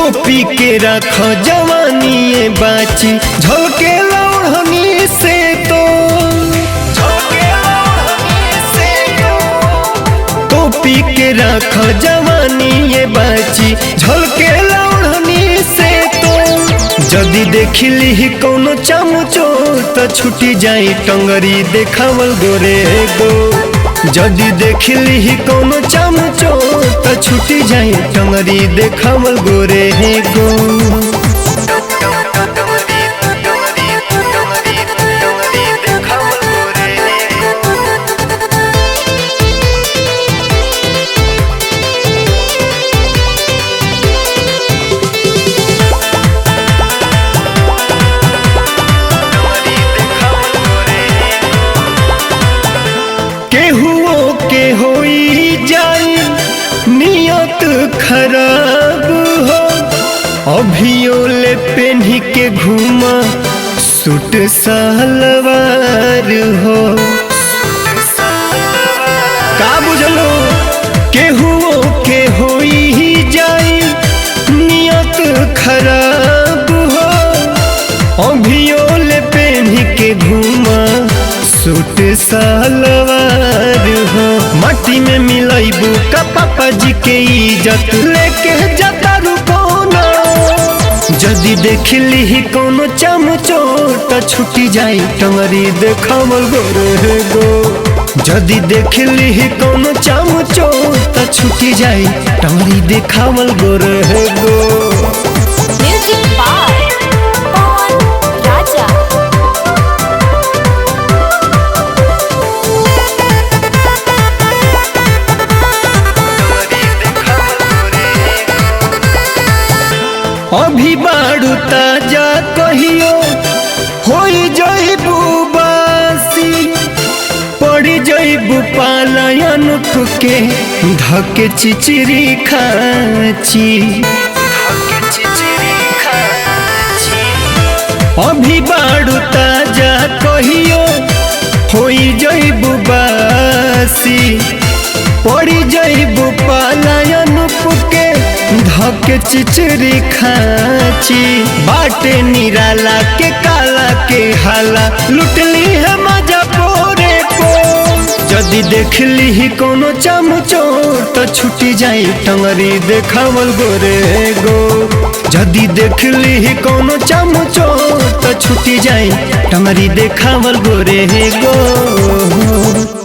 टोपी के रख जवानी बाची झलके लौड़नी से तो टोपी के रख जवानी बाची झलके लौड़नी से तो जदि देखली ही कोनो चामुचो तो छुटी जाई टंगरी देखावल गोरे गो। जदि देखली ही कोनो चामुचो तो छुटी जाई टंगरी देखावल गोरे गो। के होई जाई नियत खराब हो अभियो ले पेन्ही के घूमा सूट सलवार हो का बुझलो केहुओ के होई जाई नियत खराब हो अभियो ले पेन्ही के घूमा सूट सलवार हो। माटी में मिलैबू का पापा जी के इज्जत लेके जाता रुकोना। जदि देखली ही कोनो चामुचो तो छुटी जाई टंगरी देखावल गोरे गो। जदि देखली ही कोनो चामुचो तो छुटी जाई टंगरी देखावल गोरे गो। अभी बाड़ू ताजा कहियो होई जइबू बासी पड़ी जइबू पालायन के धके चिचिरी खाची। अभी बाड़ू ताजा कहियो होई जइबू बासी पड़ी जइबू पालायन के धके चिचरी खाची। बाटे निराला के काला के हाला लुटली है मजा पोरे को। जदि देखली ही कोनो चामुचो तो छुटी जाई टंगरी देखावल गोरे गो। जदि देखली ही कोनो चामुचो तो छुटी जाई टंगरी देखावल गोरे गो।